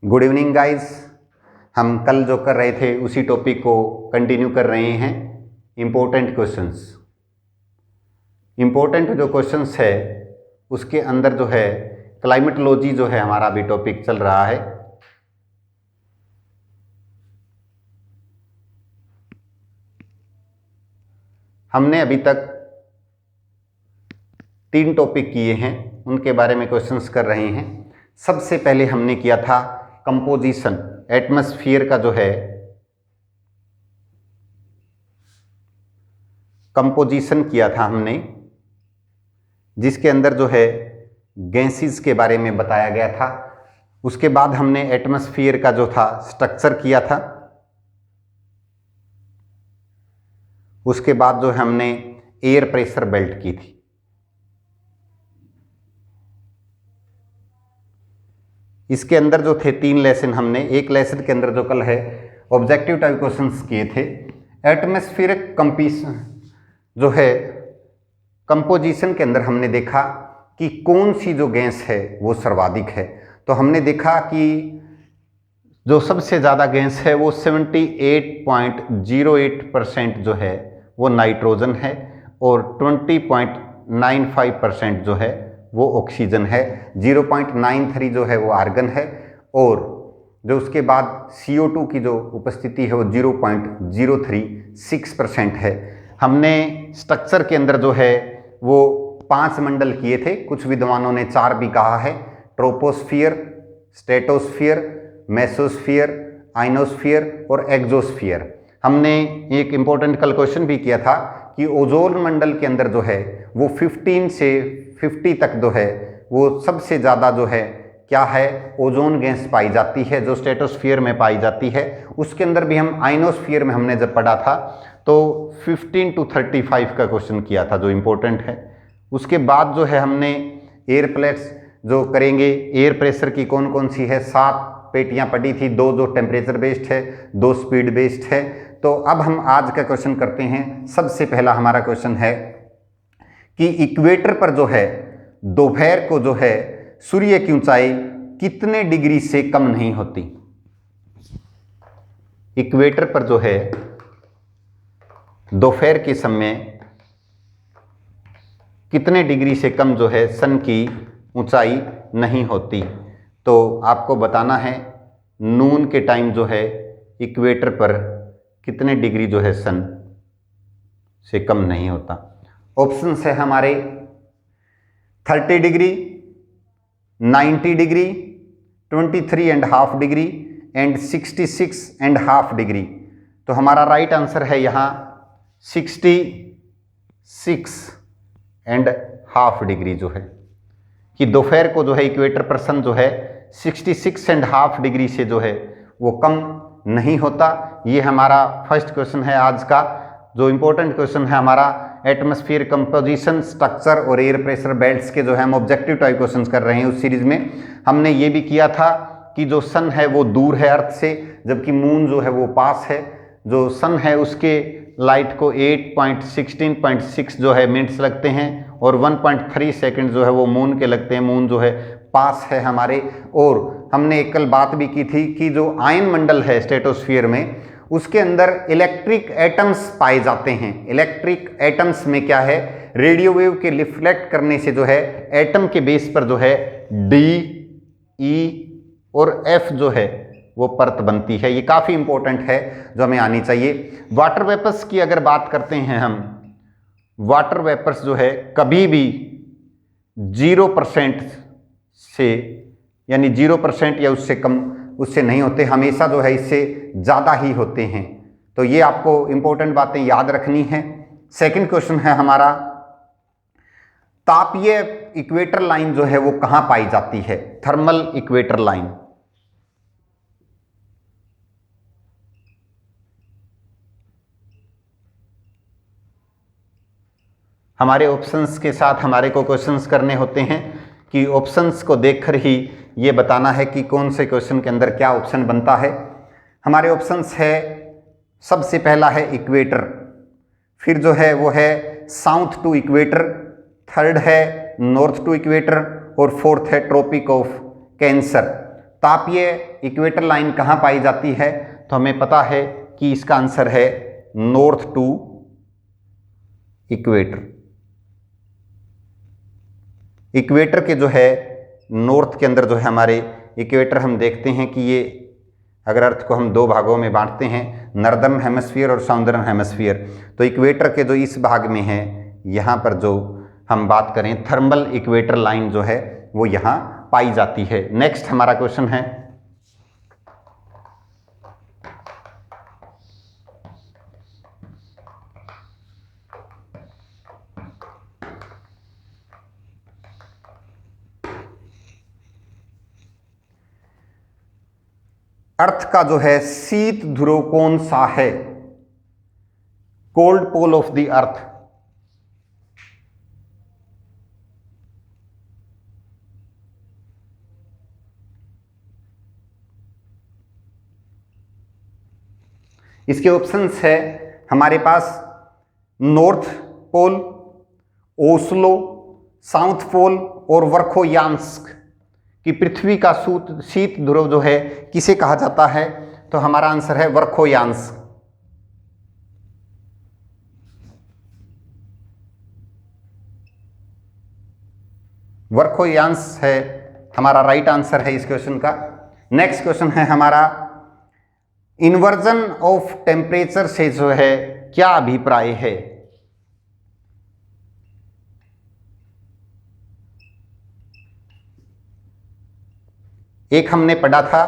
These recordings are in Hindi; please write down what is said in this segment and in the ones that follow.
Good evening guys. हम कल जो कर रहे थे उसी टॉपिक को कंटिन्यू कर रहे हैं। Important questions. इम्पोर्टेंट जो क्वेश्चंस है उसके अंदर जो है क्लाइमेटोलॉजी जो है हमारा अभी टॉपिक चल रहा है। हमने अभी तक 3 टॉपिक किए हैं, उनके बारे में क्वेश्चंस कर रहे हैं। सबसे पहले हमने किया था कंपोजिशन, एटमॉस्फेयर का जो है कंपोजिशन किया था हमने, जिसके अंदर जो है गैसेस के बारे में बताया गया था। उसके बाद हमने एटमॉस्फेयर का जो था स्ट्रक्चर किया था। उसके बाद जो हमने एयर प्रेशर बेल्ट की थी। इसके अंदर जो थे 3 लेसन हमने, एक लेसन के अंदर जो कल है ऑब्जेक्टिव टाइप क्वेश्चंस किए थे। एटमॉस्फेरिक कंपोजिशन जो है कंपोजिशन के अंदर हमने देखा कि कौन सी जो गैस है वो सर्वाधिक है। तो हमने देखा कि जो सबसे ज़्यादा गैस है वो 78.08% जो है वो नाइट्रोजन है और 20.95% जो है वो ऑक्सीजन है, 0.93 जो है वो आर्गन है और जो उसके बाद CO2 की जो उपस्थिति है वो 0.036% है। हमने स्ट्रक्चर के अंदर जो है वो 5 मंडल किए थे, कुछ विद्वानों ने 4 भी कहा है। ट्रोपोस्फियर, स्ट्रेटोस्फियर, मेसोस्फियर, आइनोस्फियर और एक्सोस्फियर। हमने एक इंपॉर्टेंट कल क्वेश्चन भी किया था कि ओजोन मंडल के अंदर जो है वो 15 से 50 तक जो है वो सबसे ज़्यादा जो है क्या है ओजोन गैस पाई जाती है, जो स्ट्रेटोस्फियर में पाई जाती है। उसके अंदर भी हम आइनोस्फियर में हमने जब पढ़ा था तो 15 to 35 का क्वेश्चन किया था, जो इम्पोर्टेंट है। उसके बाद जो है हमने एयर प्लेट्स जो करेंगे, एयर प्रेशर की कौन कौन सी है, 7 पेटियां पड़ी थी, 2 जो टेम्परेचर बेस्ड है, 2 स्पीड बेस्ड है। तो अब हम आज का क्वेश्चन करते हैं। सबसे पहला हमारा क्वेश्चन है कि इक्वेटर पर जो है दोपहर को जो है सूर्य की ऊंचाई कितने डिग्री से कम नहीं होती। इक्वेटर पर जो है दोपहर के समय कितने डिग्री से कम जो है सन की ऊंचाई नहीं होती। तो आपको बताना है नून के टाइम जो है इक्वेटर पर कितने डिग्री जो है सन से कम नहीं होता। ऑप्शन है हमारे 30 degree, 90 degree, 23.5 degree and 66.5 degree. तो हमारा राइट आंसर है यहाँ 66.5 डिग्री जो है कि दोपहर को जो है इक्वेटर पर सन जो है 66.5 डिग्री से जो है वो कम नहीं होता। ये हमारा फर्स्ट क्वेश्चन है आज का। जो इम्पोर्टेंट क्वेश्चन है हमारा एटमॉस्फेयर कंपोजिशन, स्ट्रक्चर और एयर प्रेशर बेल्ट्स के जो है हम ऑब्जेक्टिव टाइप क्वेश्चंस कर रहे हैं। उस सीरीज में हमने ये भी किया था कि जो सन है वो दूर है अर्थ से, जबकि मून जो है वो पास है। जो सन है उसके लाइट को 8.16.6 जो है मिनट्स लगते हैं और 1.3 सेकेंड जो है वो मून के लगते हैं। मून जो है पास है हमारे। और हमने एक कल बात भी की थी कि जो आयन मंडल है स्ट्रेटोस्फियर में, उसके अंदर इलेक्ट्रिक एटम्स पाए जाते हैं। इलेक्ट्रिक एटम्स में क्या है, रेडियो वेव के रिफ्लेक्ट करने से जो है एटम के बेस पर जो है डी, ई और एफ जो है वो परत बनती है। ये काफ़ी इंपॉर्टेंट है जो हमें आनी चाहिए। वाटर वेपर्स की अगर बात करते हैं हम, वाटर वेपर्स जो है कभी भी 0% से यानी 0% या उससे कम उससे नहीं होते, हमेशा जो है इससे ज़्यादा ही होते हैं। तो ये आपको इंपॉर्टेंट बातें याद रखनी है। सेकंड क्वेश्चन है हमारा, तापीय इक्वेटर लाइन जो है वो कहाँ पाई जाती है, थर्मल इक्वेटर लाइन। हमारे ऑप्शंस के साथ हमारे को क्वेश्चंस करने होते हैं कि ऑप्शंस को देखकर ही ये बताना है कि कौन से क्वेश्चन के अंदर क्या ऑप्शन बनता है। हमारे ऑप्शंस है, सबसे पहला है इक्वेटर, फिर जो है वो है साउथ टू इक्वेटर, थर्ड है नॉर्थ टू इक्वेटर और फोर्थ है ट्रॉपिक ऑफ कैंसर। तापीय इक्वेटर लाइन कहाँ पाई जाती है, तो हमें पता है कि इसका आंसर है नॉर्थ टू इक्वेटर। इक्वेटर के जो है नॉर्थ के अंदर जो है हमारे इक्वेटर, हम देखते हैं कि ये अगर अर्थ को हम दो भागों में बांटते हैं, नॉर्दर्न हेमिस्फीयर और साउदर्न हेमिस्फीयर, तो इक्वेटर के जो इस भाग में है, यहाँ पर जो हम बात करें थर्मल इक्वेटर लाइन जो है वो यहाँ पाई जाती है। नेक्स्ट हमारा क्वेश्चन है, अर्थ का जो है शीत ध्रुव कौन सा है? Cold pole of the earth. इसके ऑप्शंस है हमारे पास north pole, Oslo, south pole और वर्खोयांस्क कि पृथ्वी का शीत ध्रुव जो है किसे कहा जाता है, तो हमारा आंसर है वर्खोयांस्क। वर्खोयांस्क है हमारा राइट आंसर है इस क्वेश्चन का। नेक्स्ट क्वेश्चन है हमारा, इन्वर्जन ऑफ टेम्परेचर से जो है क्या अभिप्राय है? एक हमने पढ़ा था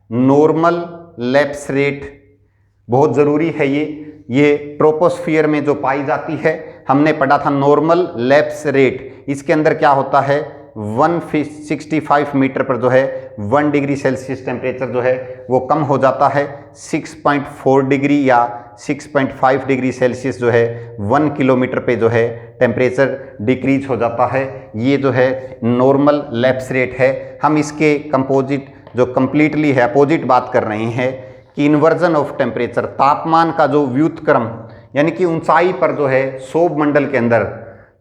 नॉर्मल लैप्स रेट, बहुत ज़रूरी है ये ट्रोपोस्फियर में जो पाई जाती है। हमने पढ़ा था नॉर्मल लैप्स रेट, इसके अंदर क्या होता है 165 मीटर पर जो है 1 डिग्री सेल्सियस टेम्परेचर जो है वो कम हो जाता है, 6.4 डिग्री या 6.5 डिग्री सेल्सियस जो है 1 किलोमीटर पे जो है टेम्परेचर डिक्रीज हो जाता है। ये जो है नॉर्मल लैप्स रेट है। हम इसके कंपोजिट जो कंप्लीटली है अपोजिट बात कर रहे हैं कि इन्वर्जन ऑफ टेम्परेचर, तापमान का जो व्युत्क्रम, यानी कि ऊंचाई पर जो है सौर मंडल के अंदर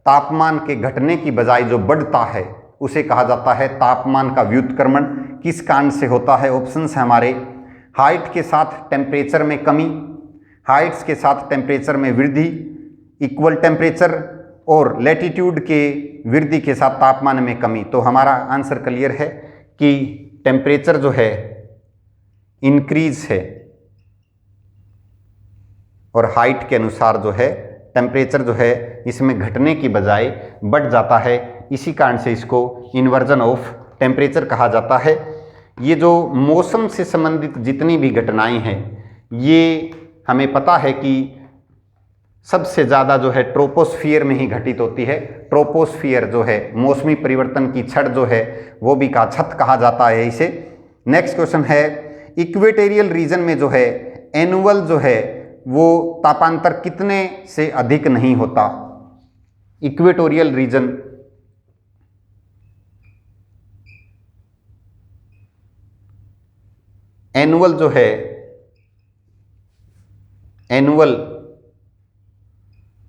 तापमान के घटने की बजाय जो बढ़ता है उसे कहा जाता है तापमान का व्युत्क्रमण। किस कारण से होता है? ऑप्शंस है हमारे, हाइट के साथ टेम्परेचर में कमी, हाइट्स के साथ टेम्परेचर में वृद्धि, इक्वल टेम्परेचर, और लैटिट्यूड के वृद्धि के साथ तापमान में कमी। तो हमारा आंसर क्लियर है कि टेम्परेचर जो है इंक्रीज है और हाइट के अनुसार जो है टेम्परेचर जो है इसमें घटने की बजाय बढ़ जाता है। इसी कारण से इसको इन्वर्जन ऑफ टेम्परेचर कहा जाता है। ये जो मौसम से संबंधित जितनी भी घटनाएं हैं ये हमें पता है कि सबसे ज़्यादा जो है ट्रोपोस्फियर में ही घटित होती है। ट्रोपोस्फियर जो है मौसमी परिवर्तन की छड़ जो है वो भी का छत कहा जाता है इसे। नेक्स्ट क्वेश्चन है, इक्वेटोरियल रीजन में जो है एनुअल जो है वो तापांतर कितने से अधिक नहीं होता? इक्वेटोरियल रीजन एनुअल जो है, एनुअल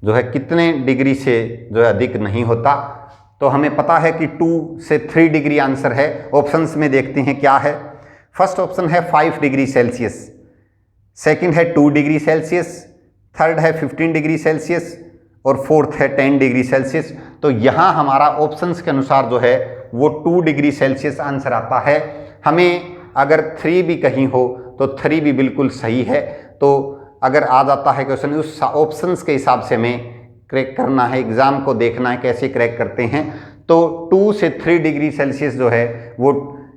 जो है कितने डिग्री से जो है अधिक नहीं होता? तो हमें पता है कि 2 से 3 डिग्री आंसर है। ऑप्शंस में देखते हैं क्या है। फर्स्ट ऑप्शन है 5 डिग्री सेल्सियस, सेकंड है 2 डिग्री सेल्सियस, थर्ड है 15 डिग्री सेल्सियस और फोर्थ है 10 डिग्री सेल्सियस। तो यहाँ हमारा ऑप्शंस के अनुसार जो है वो 2 डिग्री सेल्सियस आंसर आता है। हमें अगर 3 भी कहीं हो तो 3 भी बिल्कुल सही है। तो अगर आ जाता है क्वेश्चन उस ऑप्शंस के हिसाब से हमें क्रैक करना है, एग्जाम को देखना है कैसे क्रैक करते हैं। तो 2 से 3 डिग्री सेल्सियस जो है वो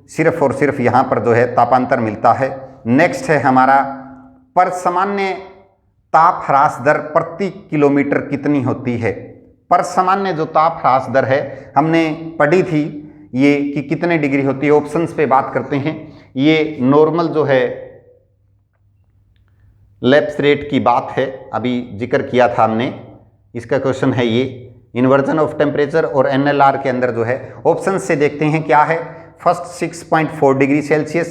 सिर्फ और सिर्फ यहाँ पर जो है तापांतर मिलता है। नेक्स्ट है हमारा, पर सामान्य ताप ह्रास दर प्रति किलोमीटर कितनी होती है? पर सामान्य जो ताप ह्रास दर है हमने पढ़ी थी ये कि कितने डिग्री होती है। ऑप्शंस पे बात करते हैं। ये नॉर्मल जो है लैप्स रेट की बात है, अभी जिक्र किया था हमने, इसका क्वेश्चन है ये इन्वर्जन ऑफ टेम्परेचर और एनएलआर के अंदर जो है ऑप्शन से देखते हैं क्या है। First 6.4 degree Celsius,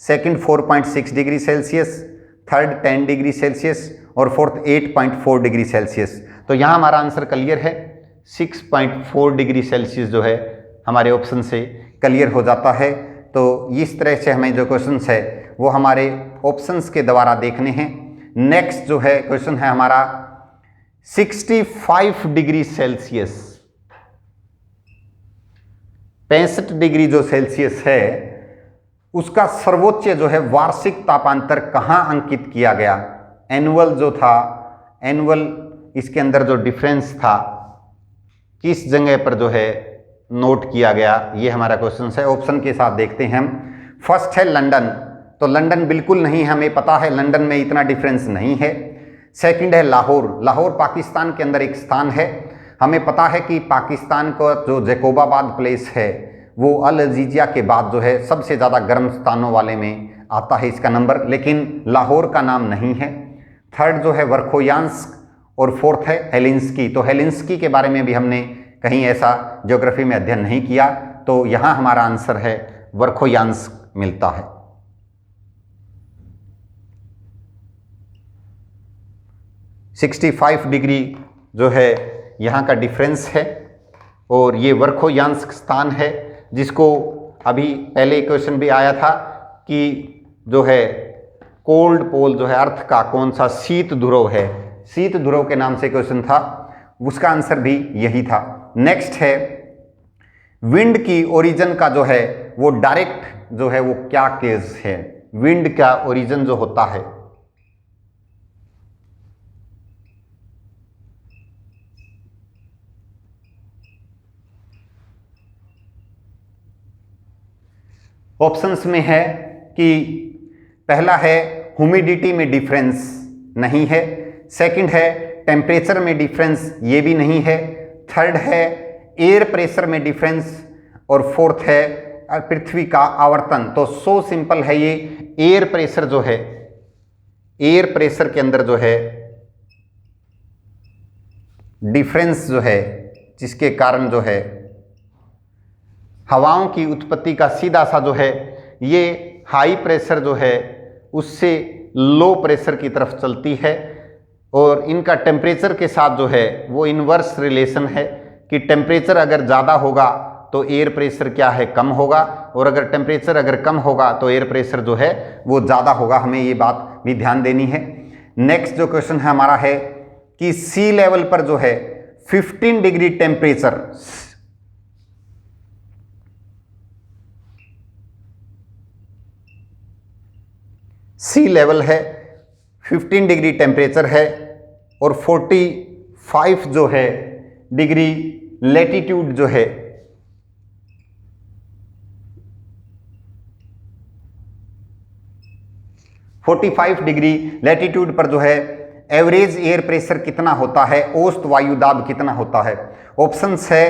second 4.6 degree Celsius, third 10 degree Celsius और फोर्थ 8.4 डिग्री सेल्सियस। तो यहाँ हमारा आंसर क्लियर है, 6.4 डिग्री सेल्सियस जो है हमारे ऑप्शन से क्लियर हो जाता है। तो इस तरह से हमें जो क्वेश्चंस है वो हमारे ऑप्शंस के द्वारा देखने हैं। नेक्स्ट जो है क्वेश्चन है हमारा 65 डिग्री सेल्सियस, 65 डिग्री जो सेल्सियस है उसका सर्वोच्च जो है वार्षिक तापांतर कहां अंकित किया गया। एनुअल जो था, एनुअल इसके अंदर जो डिफरेंस था किस जगह पर जो है नोट किया गया, ये हमारा क्वेश्चन है। ऑप्शन के साथ देखते हैं हम। फर्स्ट है लंदन, तो लंदन बिल्कुल नहीं, हमें पता है लंदन में इतना डिफरेंस नहीं है। सेकंड है लाहौर, लाहौर पाकिस्तान के अंदर एक स्थान है, हमें पता है कि पाकिस्तान का जो जैकोबाबाद प्लेस है वो अल अजीजिया के बाद जो है सबसे ज़्यादा गर्म स्थानों वाले में आता है इसका नंबर, लेकिन लाहौर का नाम नहीं है। थर्ड जो है वर्खोयांस्क और फोर्थ है हेलिंस्की। तो हेलिंस्की के बारे में भी हमने कहीं ऐसा ज्योग्राफी में अध्ययन नहीं किया, तो यहाँ हमारा आंसर है वर्खोयांस्क मिलता है। सिक्सटी 65 डिग्री जो है यहाँ का डिफरेंस है और ये वर्खोयांस्क स्थान है जिसको अभी पहले क्वेश्चन भी आया था कि जो है कोल्ड पोल जो है अर्थ का कौन सा शीत ध्रुव है, शीत ध्रुव के नाम से क्वेश्चन था, उसका आंसर भी यही था। नेक्स्ट है विंड की ओरिजिन का जो है वो डायरेक्ट जो है वो क्या केस है, विंड का ओरिजिन जो होता है। ऑप्शंस में है कि पहला है ह्यूमिडिटी में डिफरेंस नहीं है, सेकंड है टेम्परेचर में डिफरेंस, ये भी नहीं है, थर्ड है एयर प्रेशर में डिफरेंस और फोर्थ है पृथ्वी का आवर्तन। तो सो सिंपल है ये, एयर प्रेशर जो है, एयर प्रेशर के अंदर जो है डिफरेंस जो है जिसके कारण जो है हवाओं की उत्पत्ति का सीधा सा जो है ये हाई प्रेशर जो है उससे लो प्रेशर की तरफ चलती है और इनका टेम्परेचर के साथ जो है वो इनवर्स रिलेशन है कि टेम्परेचर अगर ज़्यादा होगा तो एयर प्रेशर क्या है कम होगा और अगर टेम्परेचर अगर कम होगा तो एयर प्रेशर जो है वो ज़्यादा होगा, हमें ये बात भी ध्यान देनी है। नेक्स्ट जो क्वेश्चन है हमारा है कि सी लेवल पर जो है 15 डिग्री टेम्परेचर, सी लेवल है 15 डिग्री टेम्परेचर है और 45 जो है डिग्री लैटिट्यूड जो है, डिग्री लैटिट्यूड पर जो है एवरेज एयर प्रेशर कितना होता है, औसत वायु दाब कितना होता है। ऑप्शंस है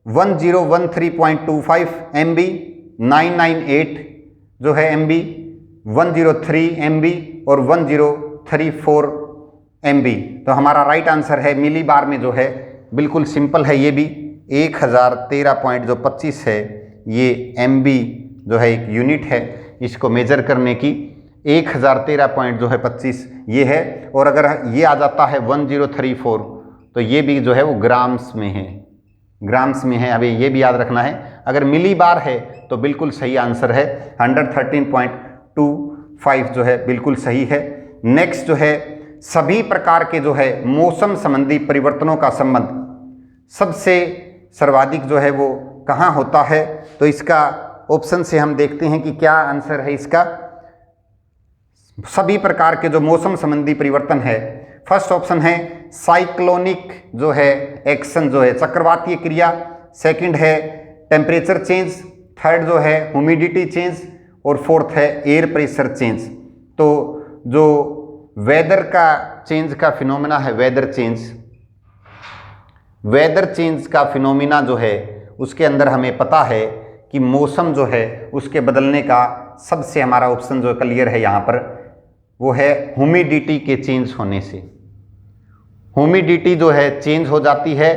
1013.25 MB, 998 जो है MB, 103 MB और 1034 MB। तो हमारा राइट आंसर है मिली बार में जो है, बिल्कुल सिंपल है ये भी, 1013.25 है ये MB जो है एक यूनिट है इसको मेजर करने की, 1013.25 ये है। और अगर ये आ जाता है 1034 तो ये भी जो है वो ग्राम्स में है, ग्राम्स में है, अभी ये भी याद रखना है। अगर मिली बार है तो बिल्कुल सही आंसर है 113.25 जो है बिल्कुल सही है। नेक्स्ट जो है सभी प्रकार के जो है मौसम संबंधी परिवर्तनों का संबंध सबसे सर्वाधिक जो है वो कहाँ होता है, तो इसका ऑप्शन से हम देखते हैं कि क्या आंसर है इसका। सभी प्रकार के जो मौसम संबंधी परिवर्तन है, फर्स्ट ऑप्शन है साइक्लोनिक जो है एक्शन जो है चक्रवातीय क्रिया, सेकंड है टेम्परेचर चेंज, थर्ड जो है ह्यूमिडिटी चेंज और फोर्थ है एयर प्रेशर चेंज। तो जो वेदर का चेंज का फिनोमिना है, वेदर चेंज का फिनोमिना जो है उसके अंदर हमें पता है कि मौसम जो है उसके बदलने का सबसे हमारा ऑप्शन जो क्लियर है यहाँ पर वो है ह्यूमिडिटी के चेंज होने से। ह्यूमिडिटी जो है चेंज हो जाती है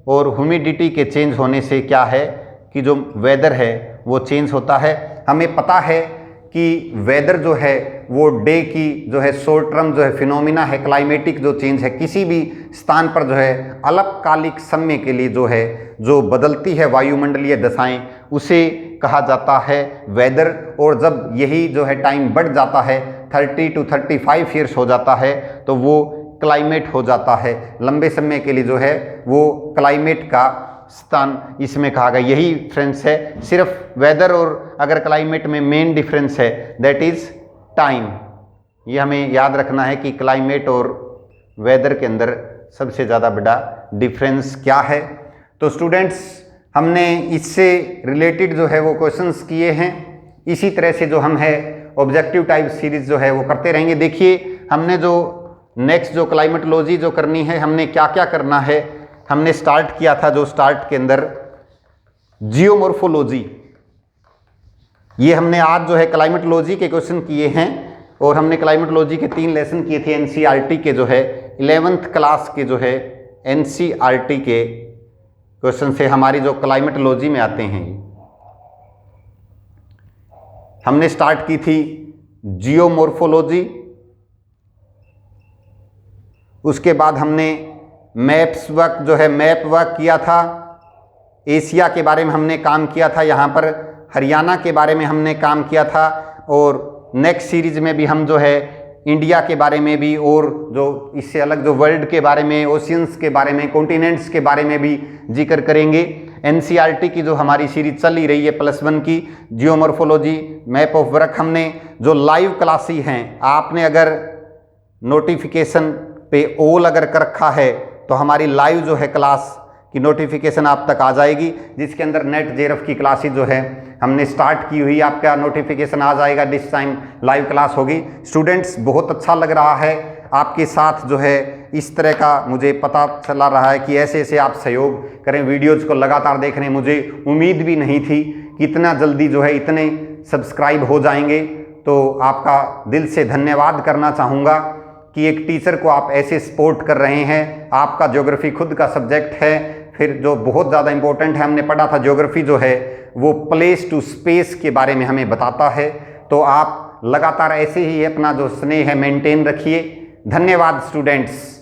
और ह्यूमिडिटी के चेंज होने से क्या है कि जो वेदर है वो चेंज होता है। हमें पता है कि वेदर जो है वो डे की जो है शॉर्ट टर्म जो है फिनोमिना है, क्लाइमेटिक जो चेंज है किसी भी स्थान पर जो है अल्पकालिक समय के लिए जो है जो बदलती है वायुमंडलीय दशाएं उसे कहा जाता है वेदर, और जब यही जो है टाइम बढ़ जाता है 30 to 35 ईयर्स हो जाता है तो वो क्लाइमेट हो जाता है। लंबे समय के लिए जो है वो क्लाइमेट का स्थान इसमें कहा गया। यही डिफरेंस है, सिर्फ वेदर और अगर क्लाइमेट में मेन डिफरेंस है दैट इज टाइम। ये हमें याद रखना है कि क्लाइमेट और वेदर के अंदर सबसे ज़्यादा बड़ा डिफरेंस क्या है। तो स्टूडेंट्स हमने इससे रिलेटेड जो है वो क्वेश्चंस किए हैं। इसी तरह से जो हम है ऑब्जेक्टिव टाइप सीरीज जो है वो करते रहेंगे। देखिए हमने जो नेक्स्ट जो क्लाइमेटोलॉजी जो करनी है, हमने क्या क्या करना है, हमने स्टार्ट किया था जो स्टार्ट के अंदर जियोमॉर्फोलॉजी, ये हमने आज जो है क्लाइमेटोलॉजी के क्वेश्चन किए हैं और हमने क्लाइमेटोलॉजी के 3 लेसन किए थे एनसीईआरटी के जो है 11th क्लास के जो है एनसीईआरटी के क्वेश्चन से हमारी जो क्लाइमेटोलॉजी में आते हैं। हमने स्टार्ट की थी जियोमॉर्फोलॉजी, उसके बाद हमने मैप्स वर्क जो है मैप वर्क किया था, एशिया के बारे में हमने काम किया था, यहाँ पर हरियाणा के बारे में हमने काम किया था, और नेक्स्ट सीरीज में भी हम जो है इंडिया के बारे में भी और जो इससे अलग जो वर्ल्ड के बारे में, ओशियंस के बारे में, कॉन्टिनेंट्स के बारे में भी जिक्र करेंगे। एनसीईआरटी की जो हमारी सीरीज चल ही रही है +1 की जियोमॉर्फोलॉजी मैप ऑफ वर्क, हमने जो लाइव क्लासेस हैं, आपने अगर नोटिफिकेशन पे ऑल अगर कर रखा है तो हमारी लाइव जो है क्लास की नोटिफिकेशन आप तक आ जाएगी, जिसके अंदर नेट जेआरएफ की क्लासेस जो है हमने स्टार्ट की हुई, आपका नोटिफिकेशन आ जाएगा, दिस टाइम लाइव क्लास होगी। स्टूडेंट्स बहुत अच्छा लग रहा है आपके साथ जो है इस तरह का, मुझे पता चला रहा है कि ऐसे ऐसे आप सहयोग करें, वीडियोज़ को लगातार देख रहे हैं। मुझे उम्मीद भी नहीं थी कि इतना जल्दी जो है इतने सब्सक्राइब हो जाएंगे, तो आपका दिल से धन्यवाद करना चाहूँगा कि एक टीचर को आप ऐसे सपोर्ट कर रहे हैं। आपका ज्योग्राफी खुद का सब्जेक्ट है, फिर जो बहुत ज़्यादा इंपॉर्टेंट है, हमने पढ़ा था ज्योग्राफी जो है वो प्लेस टू स्पेस के बारे में हमें बताता है। तो आप लगातार ऐसे ही अपना जो स्नेह है मेंटेन रखिए। धन्यवाद स्टूडेंट्स।